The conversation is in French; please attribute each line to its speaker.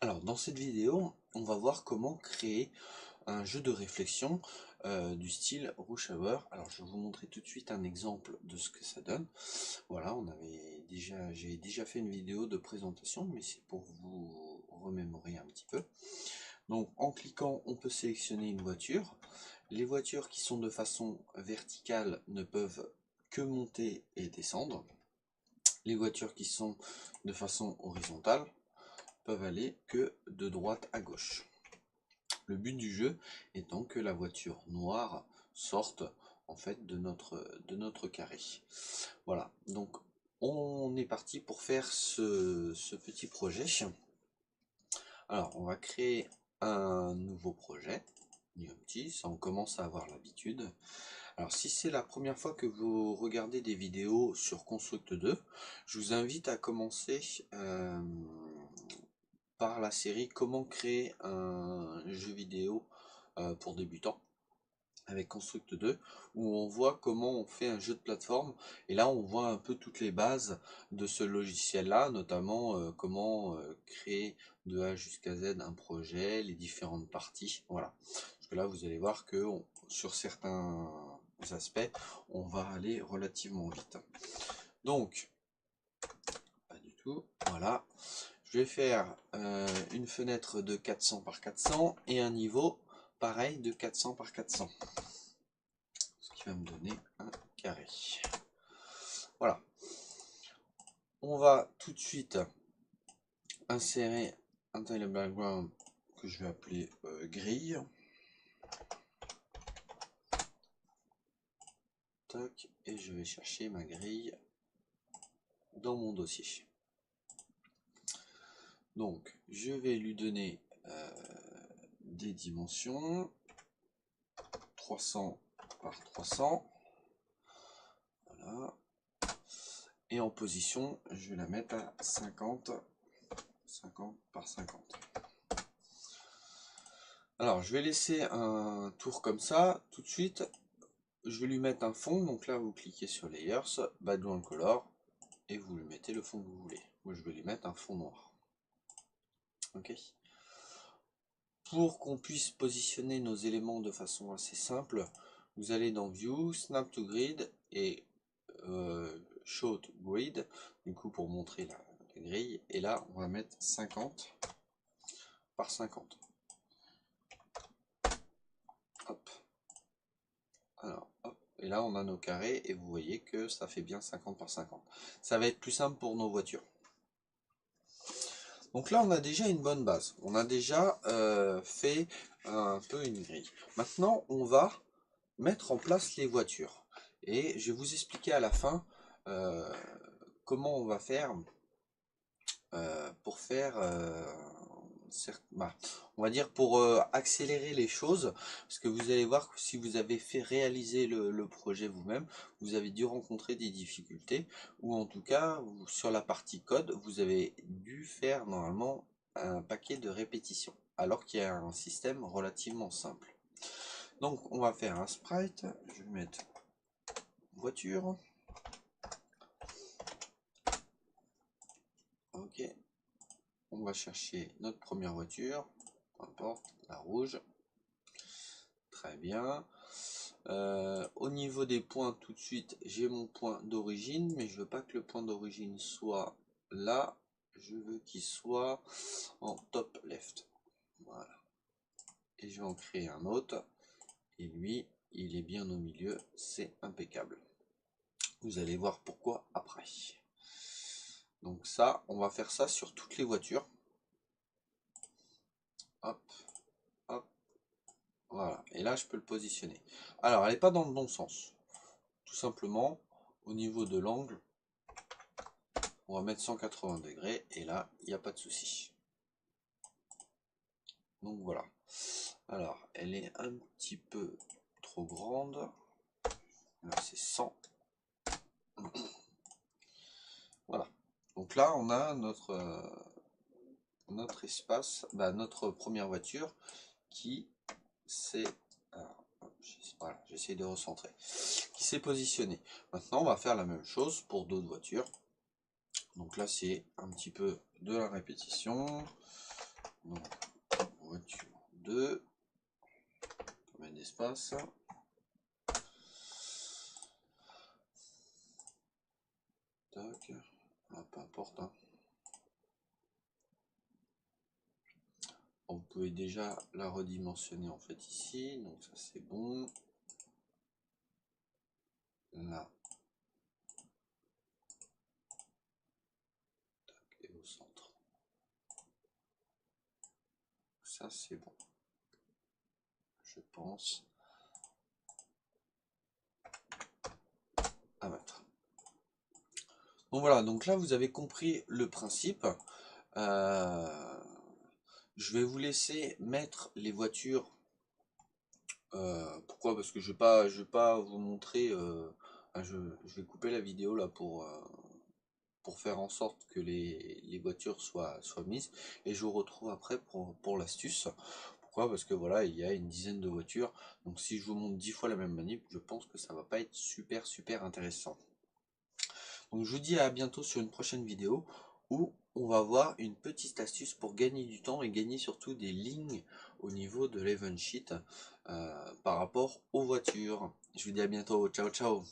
Speaker 1: Alors, dans cette vidéo, on va voir comment créer un jeu de réflexion du style Rush Hour. Alors, je vais vous montrer tout de suite un exemple de ce que ça donne. Voilà, j'ai déjà fait une vidéo de présentation, mais c'est pour vous remémorer un petit peu. Donc, en cliquant, on peut sélectionner une voiture. Les voitures qui sont de façon verticale ne peuvent que monter et descendre. Les voitures qui sont de façon horizontale peuvent aller que de droite à gauche. Le but du jeu étant que la voiture noire sorte en fait de notre carré. Voilà, donc on est parti pour faire ce petit projet. Alors on va créer un nouveau projet, un petit, ça on commence à avoir l'habitude. Alors si c'est la première fois que vous regardez des vidéos sur Construct 2, je vous invite à commencer par la série Comment créer un jeu vidéo pour débutants avec Construct 2, où on voit comment on fait un jeu de plateforme, et là on voit un peu toutes les bases de ce logiciel là, notamment comment créer de A jusqu'à Z un projet, les différentes parties, voilà. Parce que là vous allez voir que sur certains aspects on va aller relativement vite. Donc pas du tout, voilà. Je vais faire une fenêtre de 400 par 400 et un niveau pareil de 400 par 400. Ce qui va me donner un carré. Voilà. On va tout de suite insérer un tile background que je vais appeler grille. Tac, et je vais chercher ma grille dans mon dossier. Donc, je vais lui donner des dimensions 300 par 300. Voilà. Et en position, je vais la mettre à 50 par 50. Alors, je vais laisser un tour comme ça. Tout de suite, je vais lui mettre un fond. Donc là, vous cliquez sur Layers, Background Color, et vous lui mettez le fond que vous voulez. Moi, je vais lui mettre un fond noir. Ok. Pour qu'on puisse positionner nos éléments de façon assez simple, vous allez dans View, Snap to Grid et Show to Grid, du coup pour montrer la grille. Et là, on va mettre 50 par 50. Hop. Alors, hop. Et là, on a nos carrés et vous voyez que ça fait bien 50 par 50. Ça va être plus simple pour nos voitures. Donc là, on a déjà une bonne base. On a déjà fait un peu une grille. Maintenant, on va mettre en place les voitures. Et je vais vous expliquer à la fin euh, comment on va faire pour faire, on va dire pour accélérer les choses, parce que vous allez voir que si vous avez fait réaliser le projet vous-même, vous avez dû rencontrer des difficultés, ou en tout cas, sur la partie code, vous avez dû faire normalement un paquet de répétitions, alors qu'il y a un système relativement simple. Donc on va faire un sprite, je vais mettre voiture, ok, on va chercher notre première voiture, peu importe, la rouge, très bien. Au niveau des points, tout de suite, j'ai mon point d'origine, mais je veux pas que le point d'origine soit là, je veux qu'il soit en top left. Voilà. Et je vais en créer un autre, et lui, il est bien au milieu, c'est impeccable. Vous allez voir pourquoi après. Donc ça, on va faire ça sur toutes les voitures. Hop, hop, voilà. Et là, je peux le positionner. Alors, elle n'est pas dans le bon sens. Tout simplement, au niveau de l'angle, on va mettre 180 degrés. Et là, il n'y a pas de souci. Donc voilà. Alors, elle est un petit peu trop grande. Là, c'est 100. Voilà. Donc là, on a notre espace, notre première voiture qui s'est... Voilà, j'essaie de recentrer. Qui s'est positionné. Maintenant, on va faire la même chose pour d'autres voitures. Donc là, c'est un petit peu de la répétition. Donc, voiture 2, combien d'espace? Tac, ah, peu importe. Hein. Vous pouvez déjà la redimensionner en fait ici, donc ça c'est bon. Là. Et au centre. Ça c'est bon. Je pense à mettre. Donc voilà, donc là vous avez compris le principe. Je vais vous laisser mettre les voitures. Pourquoi? Parce que je vais pas vous montrer. Je vais couper la vidéo là pour faire en sorte que les voitures soient mises. Et je vous retrouve après pour l'astuce. Pourquoi? Parce que voilà, il y a une dizaine de voitures. Donc si je vous montre 10 fois la même manip, je pense que ça va pas être super intéressant. Donc je vous dis à bientôt sur une prochaine vidéo où on va voir une petite astuce pour gagner du temps et gagner surtout des lignes au niveau de l'event sheet par rapport aux voitures. Je vous dis à bientôt, ciao ciao.